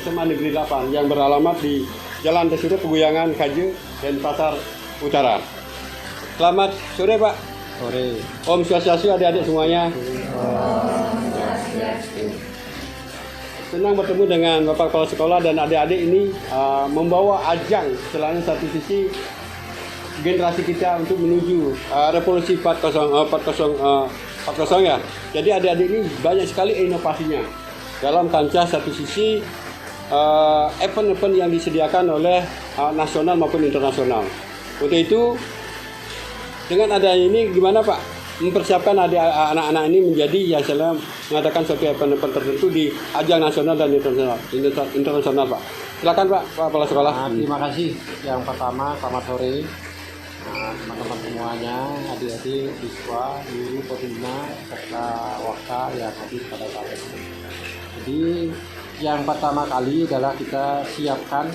SMA Negeri 8 yang beralamat di Jalan Desire Peguyangan Kaje, Denpasar Utara. Selamat sore Pak. Sore. Om Swastiastu adik-adik semuanya. Senang bertemu dengan Bapak Kepala Sekolah dan adik-adik ini membawa ajang selain satu sisi generasi kita untuk menuju revolusi 4.0 ya. Jadi adik-adik ini banyak sekali inovasinya dalam kancah satu sisi event-event yang disediakan oleh nasional maupun internasional. Untuk itu dengan adanya ini gimana Pak mempersiapkan anak-anak ini menjadi ya saya mengadakan suatu event-event tertentu di ajang nasional dan internasional Pak. Silakan Pak Kepala Sekolah. Terima kasih. Yang pertama selamat sore teman-teman semuanya, adik-adik, siswa, guru, pembina, serta wakil yang hadir pada saat ini. Jadi yang pertama kali adalah kita siapkan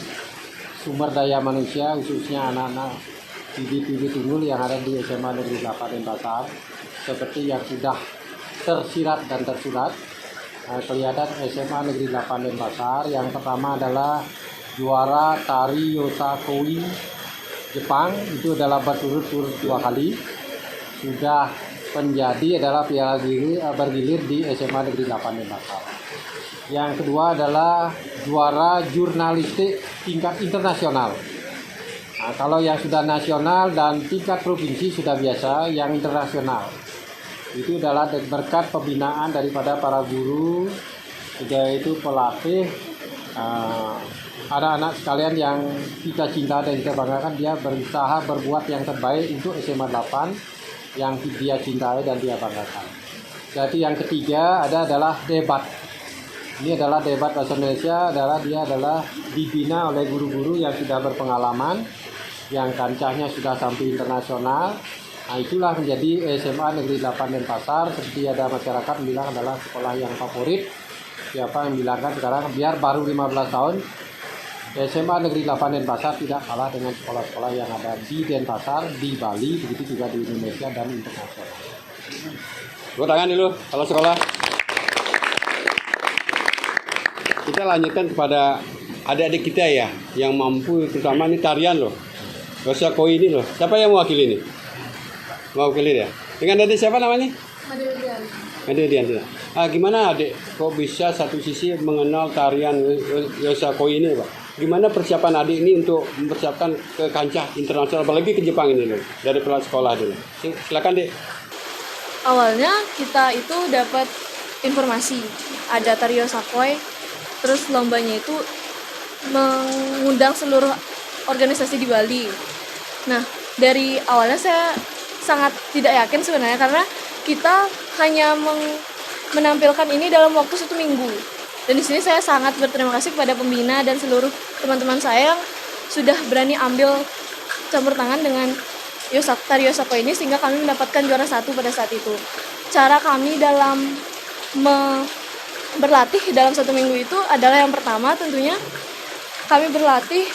sumber daya manusia khususnya anak-anak bibit-bibit unggul yang ada di SMA Negeri 8 Denpasar seperti yang sudah tersirat dan tersurat. Kelihatan SMA Negeri 8 Denpasar yang pertama adalah juara tari Yosakoi Jepang, itu adalah berturut-turut 2 kali. Sudah menjadi adalah piala bergilir di SMA Negeri 8 Denpasar. Yang kedua adalah juara jurnalistik tingkat internasional. Nah, kalau yang sudah nasional dan tingkat provinsi sudah biasa, yang internasional itu adalah berkat pembinaan daripada para guru, yaitu pelatih, anak-anak sekalian yang kita cinta dan kita banggakan. Dia berusaha berbuat yang terbaik untuk SMA 8 yang dia cintai dan dia banggakan. Jadi yang ketiga adalah debat. Ini adalah debat bahasa Indonesia, dia adalah dibina oleh guru-guru yang sudah berpengalaman, yang kancahnya sudah sampai internasional. Nah, itulah menjadi SMA Negeri 8 Denpasar. Seperti ada masyarakat bilang adalah sekolah yang favorit. Siapa yang bilangkan sekarang biar baru 15 tahun SMA Negeri 8 Denpasar tidak kalah dengan sekolah-sekolah yang ada di Denpasar, di Bali, begitu juga di Indonesia dan internasional. Tepuk tangan dulu kalau sekolah. Kita lanjutkan kepada adik-adik kita ya yang mampu, terutama ini tarian loh. Yosakoi ini loh. Siapa yang mewakili ini? Mewakili ya. Dengan adik siapa namanya? Madidian. Gimana adik kok bisa satu sisi mengenal tarian Yosakoi ini Pak? Gimana persiapan adik ini untuk mempersiapkan ke kancah internasional, apalagi ke Jepang ini loh, dari kepala sekolah dulu. Silakan Dek. Awalnya kita itu dapat informasi ada tari Yosakoi, terus lombanya itu mengundang seluruh organisasi di Bali. Nah, dari awalnya saya sangat tidak yakin sebenarnya karena kita hanya menampilkan ini dalam waktu 1 minggu. Dan di sini saya sangat berterima kasih kepada pembina dan seluruh teman-teman saya yang sudah berani ambil campur tangan dengan tari Yosakoi ini sehingga kami mendapatkan juara 1 pada saat itu. Cara kami dalam berlatih dalam 1 minggu itu adalah yang pertama tentunya kami berlatih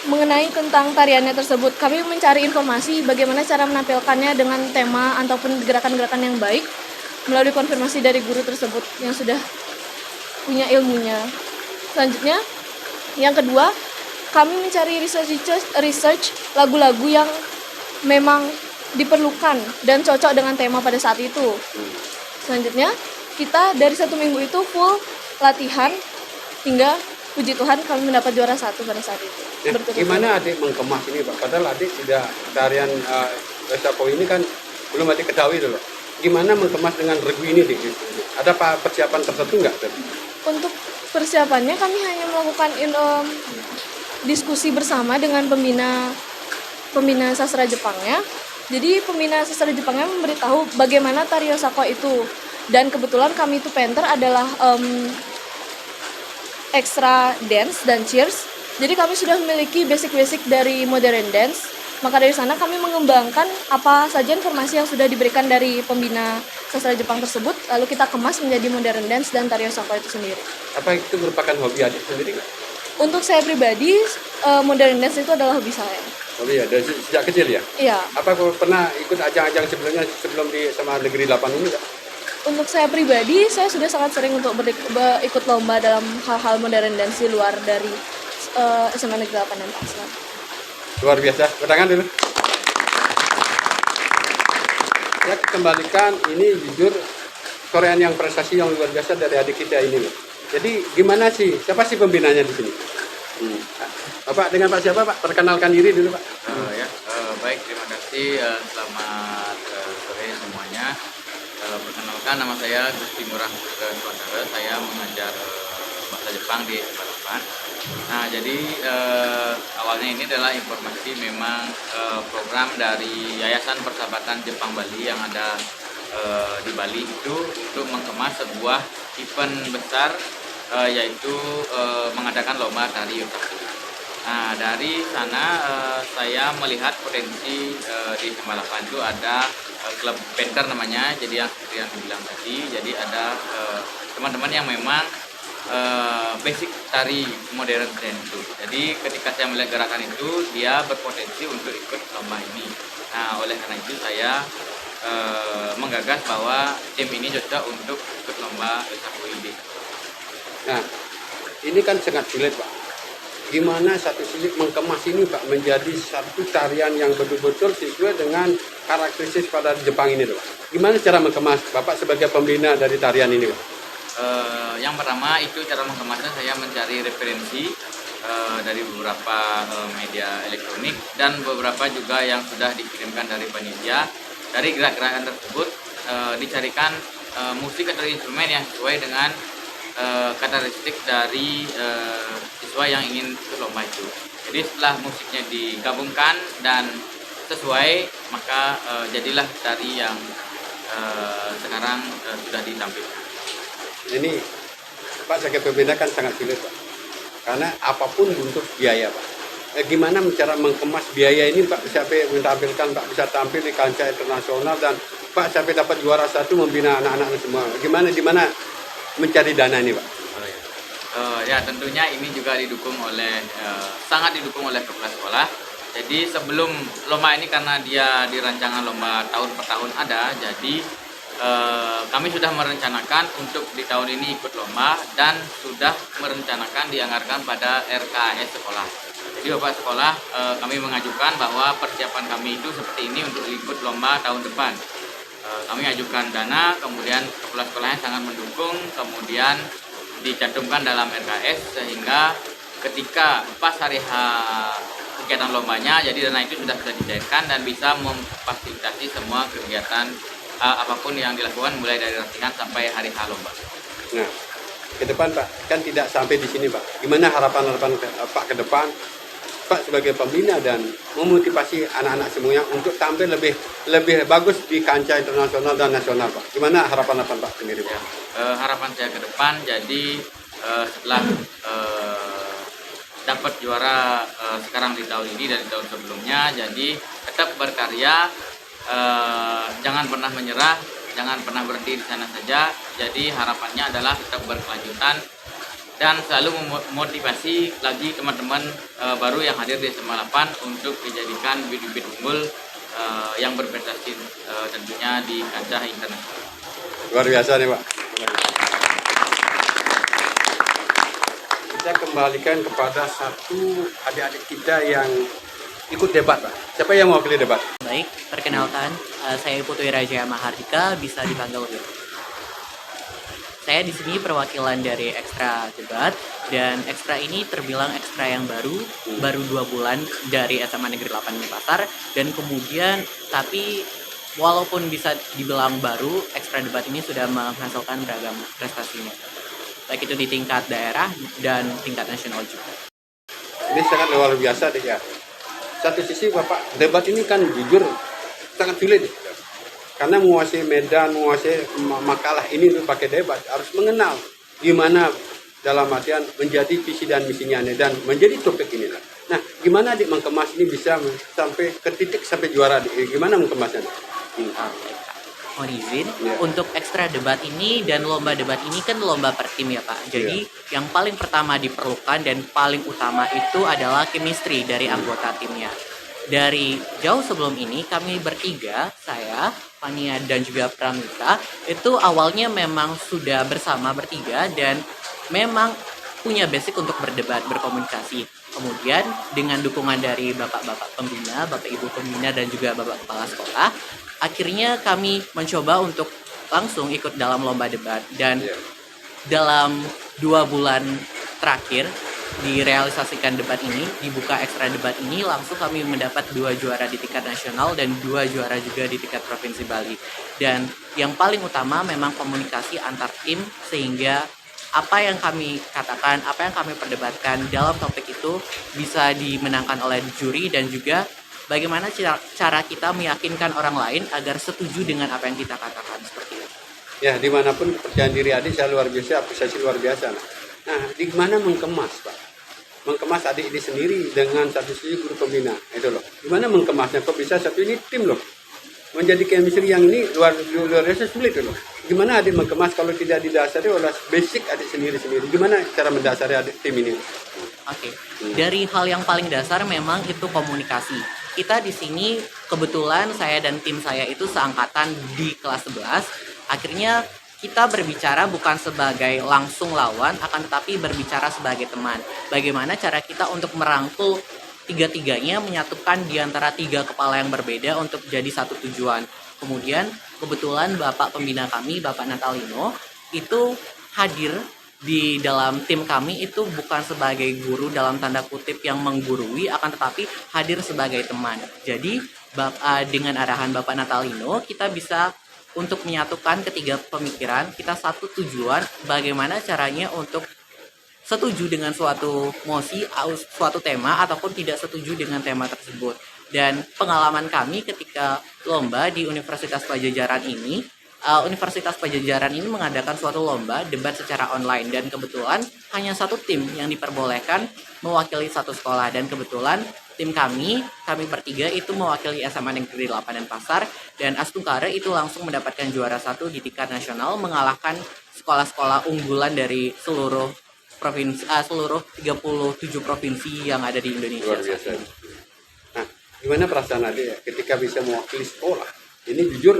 mengenai tentang tariannya tersebut. Kami mencari informasi bagaimana cara menampilkannya dengan tema ataupun gerakan-gerakan yang baik melalui konfirmasi dari guru tersebut yang sudah punya ilmunya. Selanjutnya, yang kedua, kami mencari research lagu-lagu yang memang diperlukan dan cocok dengan tema pada saat itu. Selanjutnya, kita dari 1 minggu itu full latihan hingga puji Tuhan kami mendapat juara 1 pada saat itu. Gimana adik mengemas ini Pak? Padahal adik tidak tarian Yosakoi ini kan belum adik ketahui dulu. Gimana mengemas dengan regu ini Dik? Ada persiapan tertentu nggak? Untuk persiapannya kami hanya melakukan diskusi bersama dengan pembina sastra Jepangnya. Jadi pembina sastra Jepangnya memberitahu bagaimana tari Yosakoi itu. Dan kebetulan kami itu painter adalah extra dance dan cheers. Jadi kami sudah memiliki basic dari modern dance. Maka dari sana kami mengembangkan apa saja informasi yang sudah diberikan dari pembina sastra Jepang tersebut, lalu kita kemas menjadi modern dance dan tari Yosakoi itu sendiri. Apa itu merupakan hobi adik sendiri nggak? Untuk saya pribadi, modern dance itu adalah hobi saya. Hobi ya, dari sejak kecil ya? Iya. Apa pernah ikut ajang-ajang sebelumnya sebelum di SMA Negeri 8 ini nggak? untuk saya pribadi, saya sudah sangat sering untuk ikut lomba dalam hal-hal modern dance di luar dari SMA Negeri 8 Denpasar. Luar biasa. Tangan dulu. Saya kembalikan, ini jujur Korean yang prestasi yang luar biasa dari adik kita ini loh. Jadi gimana sih? Siapa sih pembinanya di sini? Bapak dengan Pak siapa Pak? Perkenalkan diri dulu Pak. Baik, terima kasih. Selamat sore semuanya. Perkenalkan, nama saya Gusti Ngurah Saudara. Saya mengajar bahasa Jepang di SMA 8. Nah, jadi awalnya ini adalah informasi memang program dari Yayasan Persahabatan Jepang Bali yang ada di Bali itu untuk mengemas sebuah event besar yaitu mengadakan lomba tari Yosaku. Nah, dari sana saya melihat potensi di SMA 8 itu ada klub painter namanya, jadi yang seperti yang dibilang tadi, jadi ada teman-teman yang memang basic tari modern dance itu. Jadi ketika saya melihat gerakan itu, dia berpotensi untuk ikut lomba ini. Nah, oleh karena itu saya menggagas bahwa tim ini cocok untuk ikut lomba Yosaku ini. Nah, ini kan sangat sulit Pak. Gimana satu sisi mengemas ini Pak menjadi satu tarian yang betul-betul sesuai dengan karakteristik pada Jepang ini Pak. Gimana cara mengemas Bapak sebagai pembina dari tarian ini Pak? Yang pertama itu cara mengemasnya saya mencari referensi dari beberapa media elektronik dan beberapa juga yang sudah dikirimkan dari panitia. Dari gerak-gerakan tersebut dicarikan musik atau instrumen yang sesuai dengan karakteristik dari siswa yang ingin ikut lomba itu. Jadi setelah musiknya digabungkan dan sesuai, maka jadilah tari yang sekarang sudah ditampilkan. Ini Pak sebagai pembina kan sangat sulit Pak. Karena apapun butuh biaya Pak. Gimana cara mengemas biaya ini Pak sampai menampilkan Pak bisa tampil di kancah internasional dan Pak sampai dapat juara 1 membina anak-anak semua. Gimana mencari dana ini Pak? Ya tentunya ini juga didukung oleh sangat didukung oleh kepala sekolah. Jadi sebelum lomba ini karena dia di rancangan lomba tahun per tahun ada, jadi kami sudah merencanakan untuk di tahun ini ikut lomba dan sudah merencanakan dianggarkan pada RKS sekolah. Jadi Bapak sekolah kami mengajukan bahwa persiapan kami itu seperti ini untuk ikut lomba tahun depan. Kami ajukan dana, kemudian kepala sekolahnya sangat mendukung, kemudian dicantumkan dalam RKS sehingga ketika pas hari kegiatan lombanya, jadi dana itu sudah bisa dicairkan dan bisa memfasilitasi semua kegiatan apapun yang dilakukan mulai dari latihan sampai hari lomba. Nah, ke depan Pak, kan tidak sampai di sini Pak. Gimana harapan Pak ke depan? Pak sebagai pembina dan memotivasi anak-anak semuanya untuk tampil lebih bagus di kancah internasional dan nasional Pak. Gimana harapan Pak sendiri Pak? Harapan saya ke depan jadi setelah dapat juara sekarang di tahun ini dan di tahun sebelumnya, jadi tetap berkarya, jangan pernah menyerah, jangan pernah berhenti di sana saja. Jadi harapannya adalah tetap berkelanjutan dan selalu memotivasi lagi teman-teman baru yang hadir di SMA 8 untuk dijadikan bibit-bibit unggul yang berprestasi tentunya di kancah internasional. Luar biasa nih Pak. Kita kembalikan kepada satu adik-adik kita yang ikut debat Pak. Siapa yang mau pilih debat? Baik, perkenalkan, saya Putri Raja Mahardika, bisa dipanggil Wil. Saya di sini perwakilan dari Ekstra Debat, dan Ekstra ini terbilang ekstra yang baru 2 bulan dari SMA Negeri 8 Denpasar, dan kemudian tapi walaupun bisa dibilang baru, Ekstra Debat ini sudah menghasilkan beragam prestasinya, baik itu di tingkat daerah dan tingkat nasional juga. Ini sangat luar biasa deh ya. Satu sisi Bapak debat ini kan jujur sangat sulit. Karena menguasai medan, menguasai makalah ini untuk pakai debat harus mengenal gimana dalam artian menjadi visi dan misinya dan menjadi topik inilah. Nah, gimana adik mengemas ini bisa sampai ke titik sampai juara? Gimana mengemasnya? Mohon izin, untuk Ekstra Debat ini dan lomba debat ini kan lomba per tim ya Pak. Jadi yang paling pertama diperlukan dan paling utama itu adalah chemistry dari anggota timnya. dari jauh sebelum ini kami bertiga, saya, Fania dan juga Pramita, itu awalnya memang sudah bersama bertiga dan memang punya basic untuk berdebat, berkomunikasi. Kemudian dengan dukungan dari bapak-bapak pembina, bapak ibu pembina dan juga bapak kepala sekolah, akhirnya kami mencoba untuk langsung ikut dalam lomba debat dan dalam 2 bulan terakhir direalisasikan debat ini, dibuka ekstra debat ini, langsung kami mendapat 2 juara di tingkat nasional dan 2 juara juga di tingkat provinsi Bali. Dan yang paling utama memang komunikasi antar tim, sehingga apa yang kami katakan, apa yang kami perdebatkan dalam topik itu bisa dimenangkan oleh juri dan juga bagaimana cara kita meyakinkan orang lain agar setuju dengan apa yang kita katakan seperti itu. Ya, dimanapun kepercayaan diri adik saya luar biasa, apresiasi luar biasa. Nah, di mana mengemas, Pak? Mengemas adik ini sendiri dengan satu sisi guru pembina, itu loh. Gimana mengemasnya? Kok bisa satu ini tim loh? Menjadi chemistry yang ini luar biasa sulit loh. Gimana adik mengemas kalau tidak didasari oleh basic adik sendiri-sendiri? Gimana cara mendasari adik tim ini? Oke. Dari hal yang paling dasar memang itu komunikasi. Kita di sini kebetulan saya dan tim saya itu seangkatan di kelas 11. Akhirnya kita berbicara bukan sebagai langsung lawan, akan tetapi berbicara sebagai teman. Bagaimana cara kita untuk merangkul tiga-tiganya, menyatukan di antara 3 kepala yang berbeda untuk jadi satu tujuan. Kemudian kebetulan Bapak pembina kami, Bapak Natalino, itu hadir di dalam tim kami itu bukan sebagai guru dalam tanda kutip yang menggurui, akan tetapi hadir sebagai teman. Jadi dengan arahan Bapak Natalino, kita bisa untuk menyatukan ketiga pemikiran, kita satu tujuan, bagaimana caranya untuk setuju dengan suatu mosi, suatu tema, ataupun tidak setuju dengan tema tersebut. Dan pengalaman kami ketika lomba di Universitas Pajajaran ini, Universitas Pajajaran ini mengadakan suatu lomba debat secara online, dan kebetulan hanya satu tim yang diperbolehkan mewakili satu sekolah, dan kebetulan tim kami bertiga itu mewakili SMA Negeri 8 Denpasar, dan Astungkare itu langsung mendapatkan juara 1 di tingkat nasional, mengalahkan sekolah-sekolah unggulan dari seluruh provinsi, seluruh 37 provinsi yang ada di Indonesia. Luar biasa. Nah, gimana perasaan adik ketika bisa mewakili sekolah? Ini jujur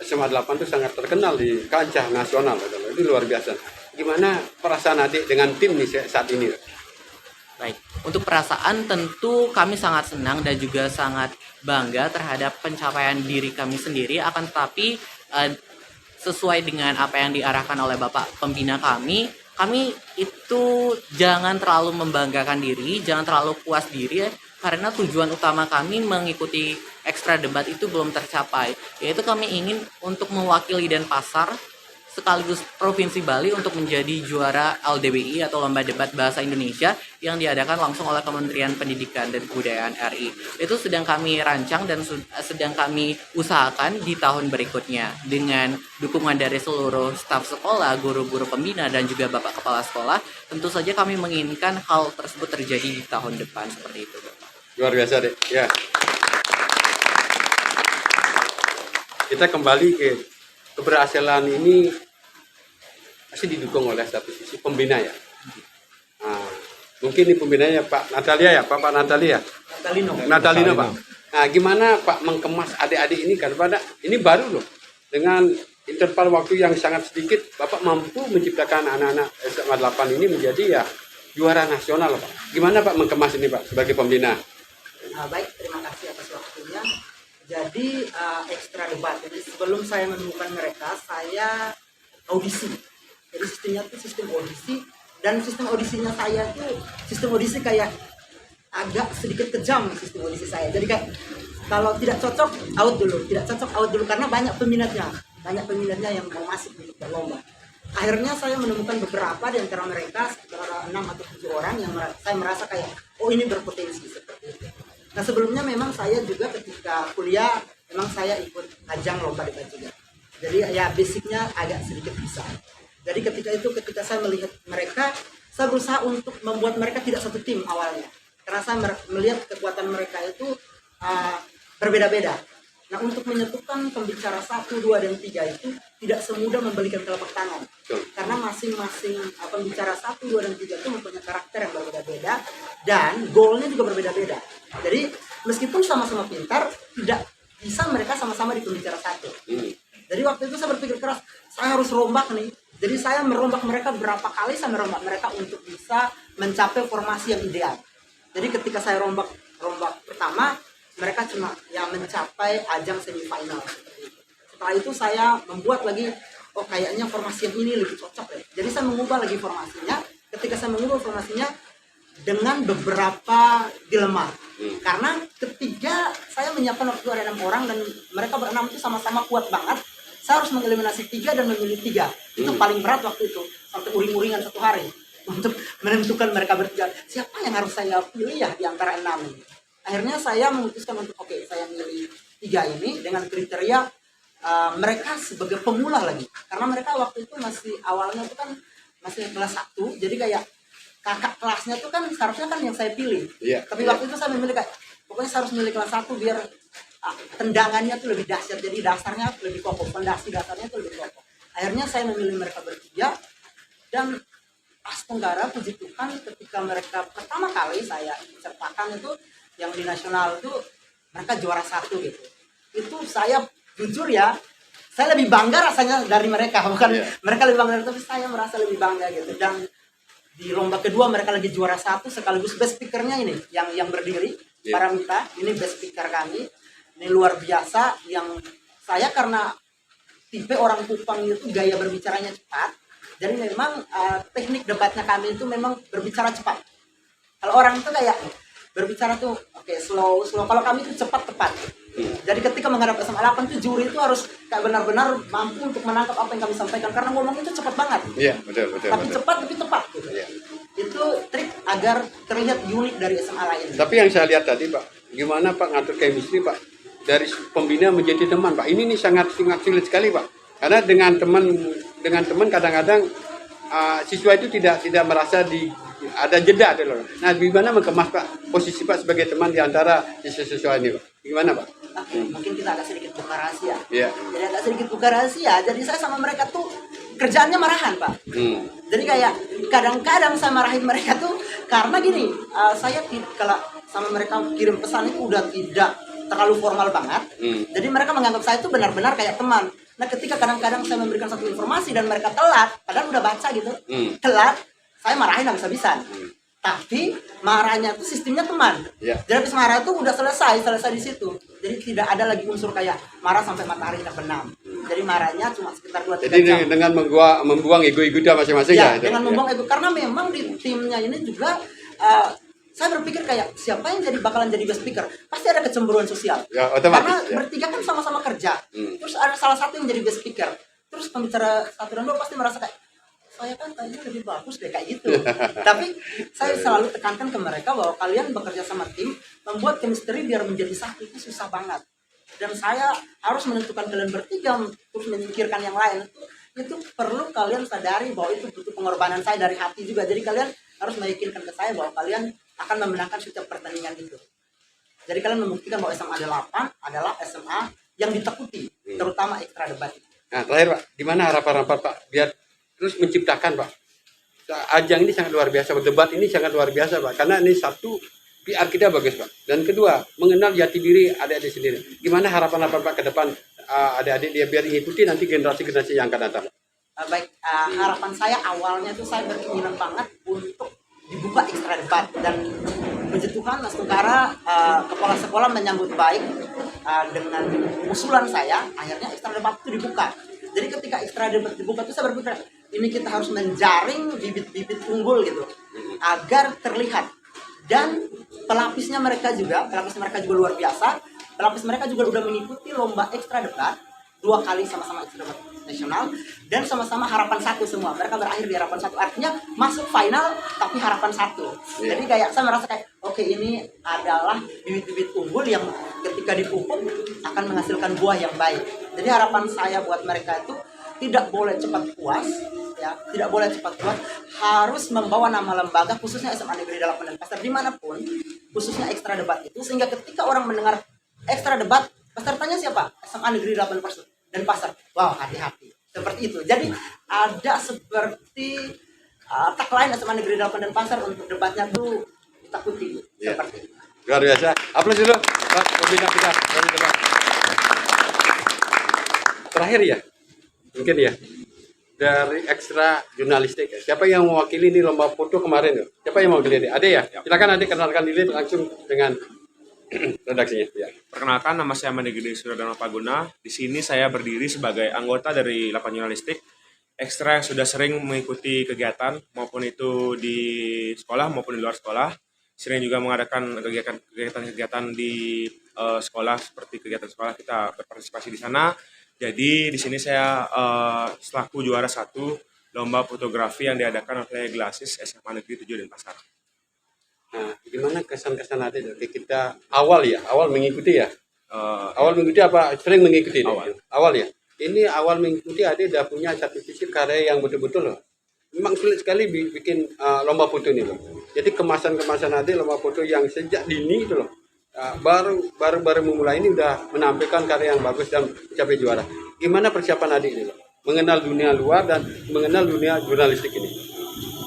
SMA 8 itu sangat terkenal di kancah nasional, itu luar biasa. Gimana perasaan adik dengan tim nih saat ini? Baik, untuk perasaan tentu kami sangat senang dan juga sangat bangga terhadap pencapaian diri kami sendiri, akan tetapi sesuai dengan apa yang diarahkan oleh Bapak pembina kami itu jangan terlalu membanggakan diri, jangan terlalu puas diri, karena tujuan utama kami mengikuti ekstra debat itu belum tercapai, yaitu kami ingin untuk mewakili Denpasar sekaligus Provinsi Bali untuk menjadi juara LDBI atau Lomba Debat Bahasa Indonesia yang diadakan langsung oleh Kementerian Pendidikan dan Kebudayaan RI. Itu sedang kami rancang dan sedang kami usahakan di tahun berikutnya dengan dukungan dari seluruh staf sekolah, guru-guru pembina dan juga Bapak Kepala Sekolah. Tentu saja kami menginginkan hal tersebut terjadi di tahun depan seperti itu. Luar biasa, Dek. Ya. Kita kembali ke keberhasilan ini masih didukung oleh satu sisi pembina ya. Nah, mungkin ini pembinanya Pak Natalia ya, Pak Natalia. Natalino Pak. Nah, gimana Pak mengemas adik-adik ini kan pada ini baru loh. Dengan interval waktu yang sangat sedikit, Bapak mampu menciptakan anak-anak SMA 8 ini menjadi ya juara nasional Pak. Gimana Pak mengemas ini Pak sebagai pembina? Baik, terima kasih atas waktunya. Jadi ekstra debat. Jadi sebelum saya menemukan mereka, saya audisi. Jadi sistemnya itu sistem audisi, dan sistem audisinya saya itu sistem audisi kayak agak sedikit kejam sistem audisi saya. Jadi kayak kalau tidak cocok out dulu, tidak cocok out dulu karena banyak peminatnya yang mau masuk untuk berlomba. Akhirnya saya menemukan beberapa di antara mereka sekitar 6 atau 7 orang yang saya merasa kayak oh ini berpotensi seperti itu. Nah sebelumnya memang saya juga ketika kuliah memang saya ikut ajang lomba debat juga. Jadi ya basicnya agak sedikit bisa. Jadi ketika saya melihat mereka, saya berusaha untuk membuat mereka tidak satu tim awalnya. Karena saya melihat kekuatan mereka itu berbeda-beda. Nah untuk menyatukan pembicara 1, 2, dan 3 itu tidak semudah membalikan telapak tangan. Karena masing-masing pembicara 1, 2, dan 3 itu mempunyai karakter yang berbeda-beda dan goalnya juga berbeda-beda. Jadi meskipun sama-sama pintar, tidak bisa mereka sama-sama di pembicara satu. Jadi waktu itu saya berpikir keras, saya harus rombak nih. Jadi saya merombak mereka berapa kali, saya merombak mereka untuk bisa mencapai formasi yang ideal. Jadi ketika saya rombak pertama, mereka cuma yang mencapai ajang semifinal. Setelah itu saya membuat lagi, oh kayaknya formasi yang ini lebih cocok deh. Jadi saya mengubah lagi formasinya. Ketika saya mengubah formasinya dengan beberapa dilema. Karena ketiga saya menyiapkan waktu ada 6 orang dan mereka berenam itu sama-sama kuat banget. Saya harus mengeliminasi 3 dan memilih 3. Itu paling berat waktu itu, sampai uring-uringan 1 hari untuk menentukan mereka bertiga siapa yang harus saya pilih ya di antara 6 ini. Akhirnya saya memutuskan untuk oke, saya milih 3 ini dengan kriteria mereka sebagai pemula lagi, karena mereka waktu itu masih awalnya itu kan masih kelas 1, jadi kayak kakak kelasnya tuh kan seharusnya kan yang saya pilih. Tapi waktu itu saya memilih kayak pokoknya saya harus milih kelas 1 biar tendangannya tuh lebih dahsyat, jadi dasarnya lebih kokoh, fondasi dasarnya tuh lebih kokoh. Akhirnya saya memilih mereka bertiga dan pas tenggara puji Tuhan ketika mereka pertama kali saya sertakan itu yang di nasional itu mereka juara 1 gitu. Itu saya jujur ya, saya lebih bangga rasanya dari mereka, bukan mereka lebih bangga, tapi saya merasa lebih bangga gitu. Dan di lomba kedua mereka lagi juara 1 sekaligus best speakernya ini yang berdiri para mita, ini best speaker kami. Ini luar biasa, yang saya karena tipe orang Kupang itu gaya berbicaranya cepat. Jadi memang teknik debatnya kami itu memang berbicara cepat. Kalau orang itu kayak berbicara tuh slow. Kalau kami itu cepat tepat. Jadi ketika menghadap SMA 8 itu juri itu harus kayak benar-benar mampu untuk menangkap apa yang kami sampaikan karena ngomong itu cepat banget. Iya, betul. Tapi cepat tapi tepat gitu. Itu trik agar terlihat unik dari SMA lain. Tapi yang saya lihat tadi Pak, gimana Pak ngatur chemistry Pak? Dari pembina menjadi teman Pak. Ini nih sangat sulit sekali Pak. Karena dengan teman kadang-kadang siswa itu tidak merasa ada jeda loh. Nah, gimana mengemas Pak posisi Pak sebagai teman di antara siswa ini Pak? Gimana Pak? Mungkin kita agak sedikit buka rahasia. Iya. Jadi agak sedikit buka rahasia. Jadi saya sama mereka tuh kerjaannya marahan Pak. Jadi kayak kadang-kadang saya marahin mereka tuh karena gini, saya kalau sama mereka kirim pesan itu udah tidak terlalu formal banget. Jadi mereka menganggap saya itu benar-benar kayak teman. Nah ketika kadang-kadang saya memberikan satu informasi dan mereka telat, padahal udah baca gitu, telat, saya marahin habis-habisan. Tapi marahnya itu sistemnya teman. Jadi habis marah itu udah selesai di situ. Jadi tidak ada lagi unsur kayak marah sampai matahari terbenam. Jadi marahnya cuma sekitar 2-3 jam. Jadi dengan membuang ego-ego dia masing-masing ya? Dengan membuang ego. Karena memang di timnya ini juga saya berpikir kayak siapa yang bakalan jadi best speaker, pasti ada kecemburuan sosial. Ya, otomatis, karena bertiga kan sama-sama kerja. Terus ada salah satu yang jadi best speaker. Terus pembicara 1 dan 2 pasti merasa kayak saya kan kayaknya lebih bagus deh kayak gitu. Tapi saya selalu tekankan ke mereka bahwa kalian bekerja sama tim, membuat chemistry biar menjadi satu itu susah banget. Dan saya harus menentukan kalian bertiga terus menyingkirkan yang lain itu perlu kalian sadari bahwa itu butuh pengorbanan saya dari hati juga. Jadi kalian harus meyakinkan ke saya bahwa kalian akan memenangkan setiap pertandingan itu. Jadi kalian membuktikan bahwa SMA 8 adalah SMA yang ditakuti, terutama ekstra debat. Nah, terakhir Pak, gimana harapan-harapan Pak biar terus menciptakan Pak? Ajang ini sangat luar biasa, debat ini sangat luar biasa Pak, karena ini satu PR kita bagus Pak, dan kedua mengenal jati diri adik-adik sendiri. Gimana harapan-harapan Pak ke depan adik-adik dia biar mengikuti nanti generasi-generasi yang akan datang? Harapan saya awalnya tuh saya berkeinginan banget untuk dibuka ekstra debat, dan puji Tuhan Mas Tungkara kepala sekolah menyambut baik dengan usulan saya. Akhirnya ekstra debat itu dibuka. Jadi ketika ekstra debat dibuka itu saya berpikir ini kita harus menjaring bibit-bibit unggul gitu agar terlihat, dan pelapis mereka juga luar biasa. Pelapis mereka juga udah mengikuti lomba ekstra debat 2 kali sama-sama ekstra debat nasional, dan sama-sama harapan 1 semua. Mereka berakhir di harapan 1, artinya masuk final tapi harapan 1. Jadi kayak saya merasa kayak oke, ini adalah bibit-bibit unggul yang ketika dipupuk akan menghasilkan buah yang baik. Jadi harapan saya buat mereka itu tidak boleh cepat puas, ya, tidak boleh cepat puas, harus membawa nama lembaga khususnya SMA Negeri 8 dan Pasar dimanapun, khususnya ekstra debat itu, sehingga ketika orang mendengar ekstra debat, pesertanya siapa? SMA Negeri 8 dan Pasar. Wow, hati-hati. Seperti itu. Jadi ada seperti tagline SMA Negeri 8 dan Pasar untuk debatnya tuh ditakuti. Seperti itu. Luar biasa. Aplaus dulu, Pak pembina kita. Terakhir ya, mungkin ya, dari ekstra jurnalistik. Siapa yang mewakili ini lomba foto kemarin? Siapa yang mewakili ini? Ada ya? Silakan Ade kenalkan diri langsung dengan redaksinya. Ya. Perkenalkan, nama saya Made Gede Suradana Paguna. Di sini saya berdiri sebagai anggota dari 8 jurnalistik ekstra yang sudah sering mengikuti kegiatan maupun itu di sekolah maupun di luar sekolah. Sering juga mengadakan kegiatan-kegiatan di sekolah seperti kegiatan sekolah, kita berpartisipasi di sana. Jadi di sini saya selaku juara 1 lomba fotografi yang diadakan oleh Glasis SMA Negeri 7 Denpasar. Nah, gimana kesan-kesan Ade dari kita awal mengikuti ya? Awal mengikuti apa? Sering mengikuti deh. Awal ya. Ini awal mengikuti Ade udah punya satu sisi karya yang betul-betul loh. Memang sulit sekali bikin lomba foto ini loh. Jadi kemasan-kemasan Ade lomba foto yang sejak dini itu loh. Baru memulai ini udah menampilkan karya yang bagus dan mencapai juara. Gimana persiapan Ade ini loh? Mengenal dunia luar dan mengenal dunia jurnalistik ini.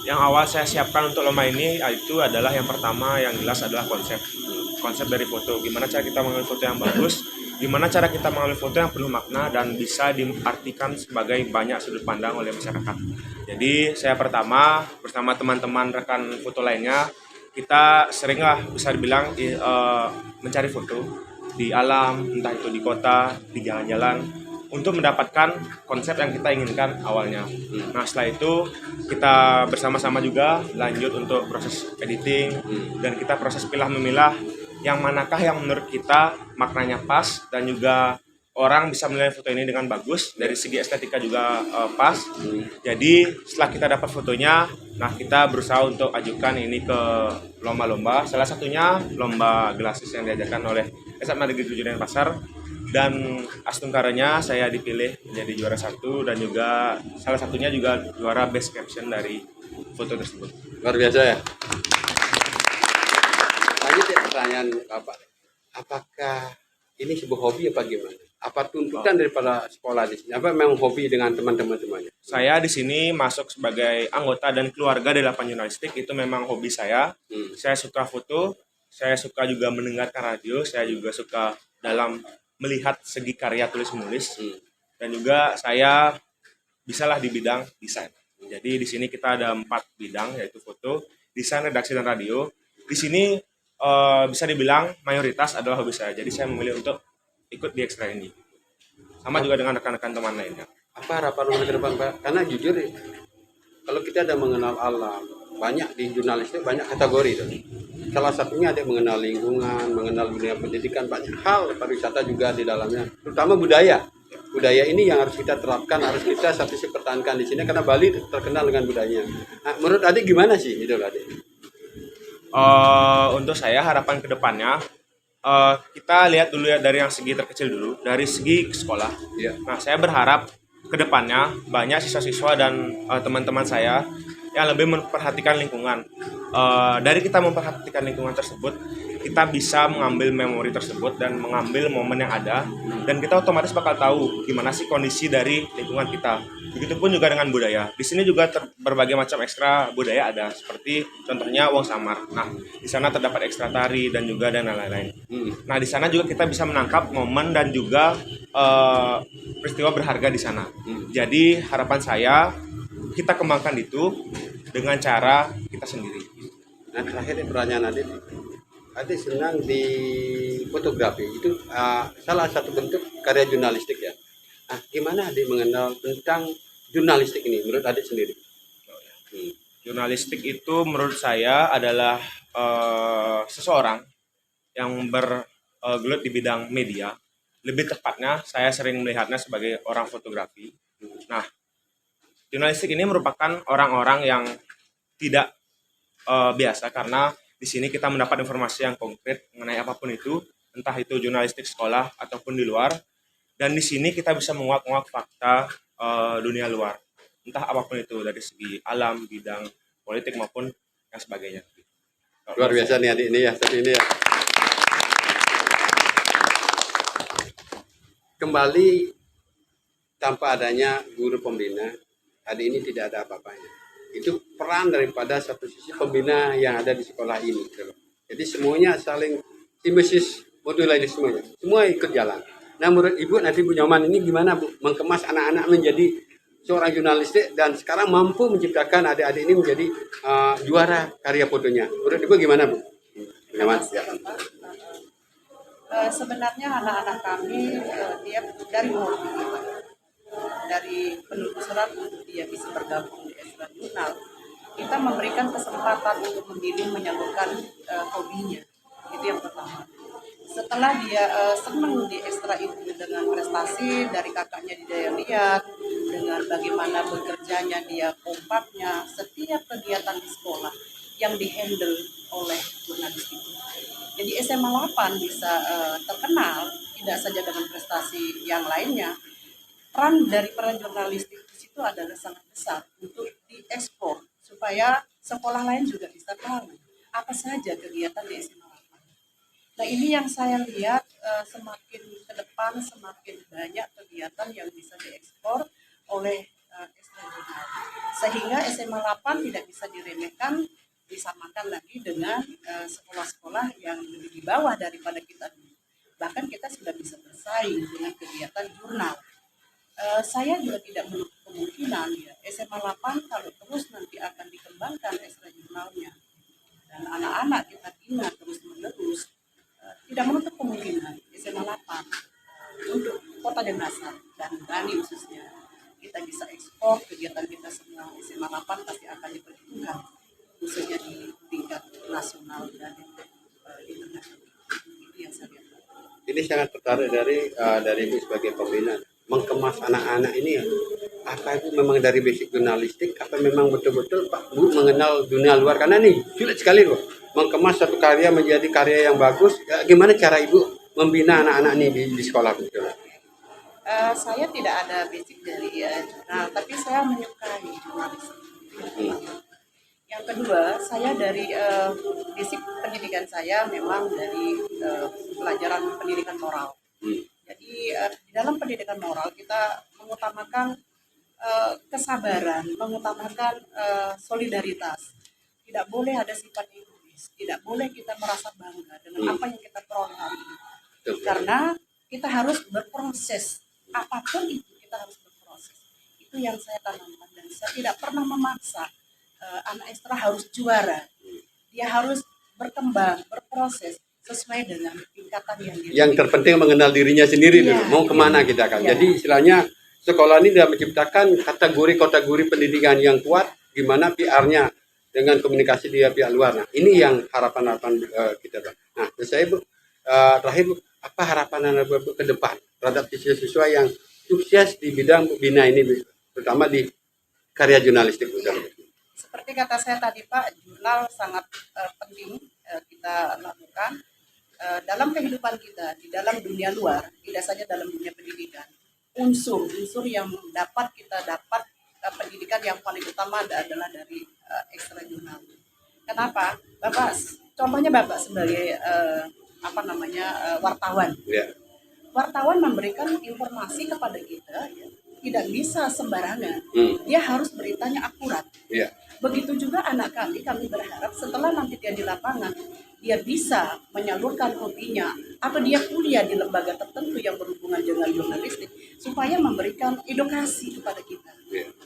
Yang awal saya siapkan untuk lomba ini itu adalah yang pertama yang jelas adalah konsep dari foto. Gimana cara kita mengambil foto yang bagus, gimana cara kita mengambil foto yang penuh makna dan bisa diartikan sebagai banyak sudut pandang oleh masyarakat. Jadi saya pertama bersama teman-teman rekan foto lainnya, kita seringlah bisa dibilang mencari foto di alam, entah itu di kota, di jalan-jalan, untuk mendapatkan konsep yang kita inginkan awalnya. Nah setelah itu kita bersama-sama juga lanjut untuk proses editing dan kita proses pilah-memilah yang manakah yang menurut kita maknanya pas dan juga orang bisa menilai foto ini dengan bagus, dari segi estetika juga pas. Jadi setelah kita dapat fotonya, nah kita berusaha untuk ajukan ini ke lomba-lomba. Salah satunya lomba Glasis yang diajarkan oleh SMA Negeri 7 Denpasar. Dan astungkaranya saya dipilih menjadi juara 1 dan juga salah satunya juga juara best caption dari foto tersebut. Luar biasa ya. Lanjut ya pertanyaan Bapak. Apakah ini sebuah hobi apa gimana? Apa tuntutan daripada sekolah di sini? Apa memang hobi dengan teman-teman semuanya? Saya di sini masuk sebagai anggota dan keluarga dari 8 jurnalistik, itu memang hobi saya. Saya suka foto, saya suka juga mendengarkan radio, saya juga suka dalam melihat segi karya tulis-menulis, dan juga saya bisalah di bidang desain. Jadi di sini kita ada 4 bidang, yaitu foto, desain, redaksi, dan radio. Di sini bisa dibilang mayoritas adalah hobi saya. Jadi saya memilih untuk ikut di ekstra ini. Sama juga dengan rekan-rekan teman lainnya. Apa harapan ke depan Pak? Karena jujur ya, kalau kita ada mengenal alam, banyak di jurnalistik banyak kategori tuh. Salah satunya ada mengenal lingkungan, mengenal dunia pendidikan, banyak hal, pariwisata juga di dalamnya, terutama budaya. Budaya ini yang harus kita terapkan, harus kita satu sisi pertahankan di sini karena Bali terkenal dengan budayanya. Nah, menurut Adik gimana sih itu Adik? Untuk saya harapan kedepannya kita lihat dulu ya dari yang segi terkecil dulu, dari segi sekolah. Iya. Nah saya berharap kedepannya banyak siswa-siswa dan teman-teman saya yang lebih memperhatikan lingkungan. Dari kita memperhatikan lingkungan tersebut, kita bisa mengambil memori tersebut dan mengambil momen yang ada, dan kita otomatis bakal tahu gimana sih kondisi dari lingkungan kita. Begitupun juga dengan budaya. Di sini juga berbagai macam ekstra budaya ada, seperti contohnya Wong Samar. Nah, di sana terdapat ekstra tari dan juga dan lain-lain. Nah, di sana juga kita bisa menangkap momen dan juga peristiwa berharga di sana. Jadi harapan saya kita kembangkan itu dengan cara kita sendiri. Nah, terakhir pertanyaan Adik. Adik senang di fotografi, itu salah satu bentuk karya jurnalistik ya. Nah, gimana Adik mengenal tentang jurnalistik ini menurut Adik sendiri? Jurnalistik itu menurut saya adalah seseorang yang bergelut di bidang media. Lebih tepatnya saya sering melihatnya sebagai orang fotografi. Nah, jurnalistik ini merupakan orang-orang yang tidak biasa, karena di sini kita mendapat informasi yang konkret mengenai apapun itu, entah itu jurnalistik sekolah ataupun di luar. Dan di sini kita bisa menguak-nguak fakta dunia luar, entah apapun itu dari segi alam, bidang politik maupun yang sebagainya. Luar biasa nih Adik ini ya, seperti ini ya. Kembali tanpa adanya guru pembina, Adik ini tidak ada apa-apanya. Itu peran daripada satu sisi pembina yang ada di sekolah ini. Jadi semuanya saling simbiosis mutualisme semua ikut jalan. Nah menurut Ibu nanti Bu Nyoman ini gimana Bu mengemas anak-anak menjadi seorang jurnalistik dan sekarang mampu menciptakan adik-adik ini menjadi juara karya fotonya. Menurut Ibu gimana Bu? Nyoman, ya. Sebenarnya anak-anak kami dia dari hobi, dari penelusuran untuk dia bisa bergabung di Ekstra Jurnal, kita memberikan kesempatan untuk memilih menyalurkan hobinya. Itu yang pertama. Setelah dia senang di Ekstra itu dengan prestasi dari kakaknya dia lihat, dengan bagaimana bekerjanya dia kompaknya, setiap kegiatan di sekolah yang dihandle oleh jurnalistik. Jadi SMA 8 bisa terkenal tidak saja dengan prestasi yang lainnya. Peran dari peran jurnalistik di situ adalah sangat besar untuk diekspor supaya sekolah lain juga bisa tahu apa saja kegiatan di SMA 8. Nah ini yang saya lihat semakin ke depan semakin banyak kegiatan yang bisa diekspor oleh Ekstra Jurnal. Sehingga SMA 8 tidak bisa diremehkan, disamakan lagi dengan sekolah-sekolah yang lebih di bawah daripada kita dulu. Bahkan kita sudah bisa bersaing dengan kegiatan jurnal. Saya juga tidak menutup kemungkinan ya SMA 8 kalau terus nanti akan dikembangkan ekstra jurnalnya dan anak-anak kita bina terus menerus, tidak menutup kemungkinan SMA 8 untuk Kota Denpasar dan Bani khususnya kita bisa ekspor kegiatan kita semua. SMA 8 pasti akan diperhitungkan khususnya di tingkat nasional dan internasional. Itu yang saya lihat. Ini sangat tertarik dari Ibu sebagai pembina mengemas anak-anak ini ya. Apa itu memang dari basic jurnalistik? Apa memang betul-betul Pak Bu mengenal dunia luar? Karena nih sulit sekali loh mengemas satu karya menjadi karya yang bagus. Ya, gimana cara Ibu membina anak-anak ini di sekolah betul? Saya tidak ada basic dari jurnal, tapi saya menyukai jurnalistik. Yang kedua, saya dari basic pendidikan saya memang dari pelajaran pendidikan moral. Jadi di dalam pendidikan moral kita mengutamakan kesabaran, mengutamakan solidaritas. Tidak boleh ada sifat egois, tidak boleh kita merasa bangga dengan apa yang kita peroleh hari ini. Karena kita harus berproses, apapun itu kita harus berproses. Itu yang saya tanamkan dan saya tidak pernah memaksa anak ekstra harus juara. Dia harus berkembang, berproses sesuai dengan tingkatan yang dia Yang terpenting mengenal dirinya sendiri dulu. Mau kemana kita kan? Jadi istilahnya sekolah ini sudah menciptakan kategori-kategori pendidikan yang kuat, gimana PR-nya dengan komunikasi dia pihak luar. Nah, ini yang harapan-harapan kita. Nah, saya Bu, terakhir Bu, apa harapan Anda ke depan terhadap siswa-siswa yang sukses di bidang bina ini, terutama di karya jurnalistik? Seperti kata saya tadi Pak, jurnal sangat penting kita lakukan dalam kehidupan kita, di dalam dunia luar, tidak saja dalam dunia pendidikan. Unsur yang dapat kita dapat pendidikan yang paling utama adalah dari ekstra jurnal. Kenapa? Bapak, contohnya Bapak sebagai wartawan. Ya. Wartawan memberikan informasi kepada kita ya, tidak bisa sembarangan. Dia harus beritanya akurat. Ya. Begitu juga anak kami berharap setelah nanti dia di lapangan, dia bisa menyalurkan hobinya atau dia kuliah di lembaga tertentu yang berhubungan dengan jurnalistik supaya memberikan edukasi kepada kita,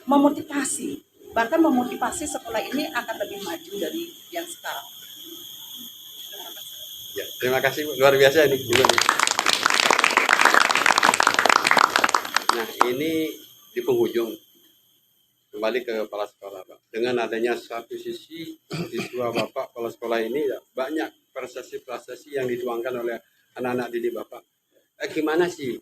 memotivasi, bahkan memotivasi sekolah ini akan lebih maju dari yang sekarang. Ya, terima kasih Bu. Luar biasa ini. Nah, ini di penghujung. Kembali ke kepala sekolah Pak. Dengan adanya satu sisi siswa Bapak kepala sekolah ini ya, banyak prestasi-prestasi yang dituangkan oleh anak-anak didik Bapak. Gimana sih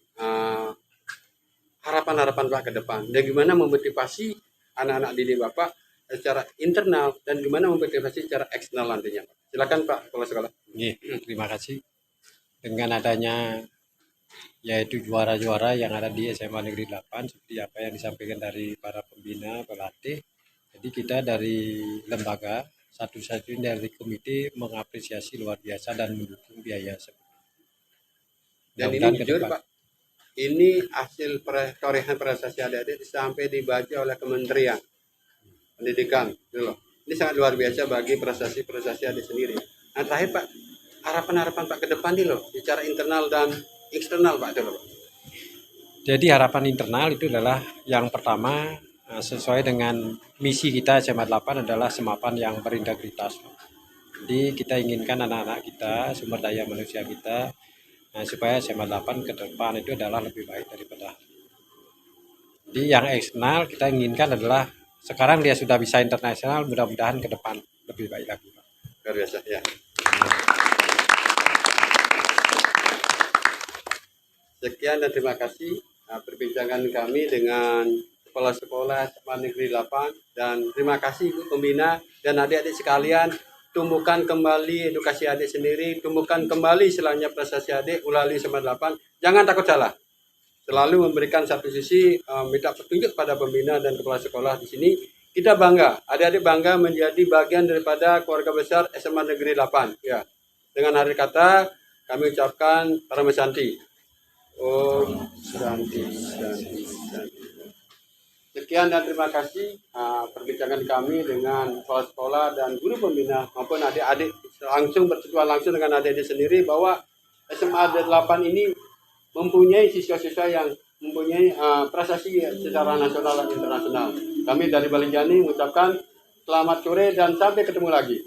harapan-harapan Pak ke depan? Dan gimana memotivasi anak-anak didik Bapak secara internal dan gimana memotivasi secara eksternal nantinya Pak? Silakan Pak kepala sekolah. Terima kasih. Dengan adanya yaitu juara-juara yang ada di SMA Negeri 8 seperti apa yang disampaikan dari para pembina, pelatih. Jadi kita dari lembaga satu-satunya dari komite mengapresiasi luar biasa dan mendukung biaya Dan ini jujur Pak, ini hasil torehan prestasi adik-adik sampai dibaca oleh Kementerian Pendidikan. Gitu loh. Ini sangat luar biasa bagi prestasi-prestasi adik sendiri. Nah terakhir Pak, harapan-harapan Pak ke depan nih loh, secara internal dan eksternal Pak itu loh. Jadi harapan internal itu adalah yang pertama sesuai dengan misi kita SMA 8 adalah semapan yang berintegritas. Jadi kita inginkan anak-anak kita, sumber daya manusia kita, supaya SMA 8 ke depan itu adalah lebih baik daripada. Jadi yang eksternal kita inginkan adalah sekarang dia sudah bisa internasional, mudah-mudahan ke depan lebih baik lagi. Luar biasa ya. Sekian dan terima kasih perbincangan kami dengan Kepala Sekolah SMA Negeri 8 dan terima kasih Ibu Pembina dan adik-adik sekalian, tumbuhkan kembali edukasi adik sendiri, tumbuhkan kembali istilahnya prestasi adik melalui SMA 8. Jangan takut salah. Selalu memberikan satu sisi minta petunjuk pada pembina dan kepala sekolah di sini. Kita bangga, adik-adik bangga menjadi bagian daripada keluarga besar SMA Negeri 8 ya. Dengan hari kata kami ucapkan Parama Santi. Om Santi, Santi, Santi. Sekian dan terima kasih perbincangan kami dengan kepala sekolah dan guru pembina maupun adik-adik langsung bersentuhan langsung dengan adik-adik sendiri bahwa SMA 8 ini mempunyai siswa-siswa yang mempunyai prestasi secara nasional dan internasional. Kami dari Balinjani mengucapkan selamat sore dan sampai ketemu lagi.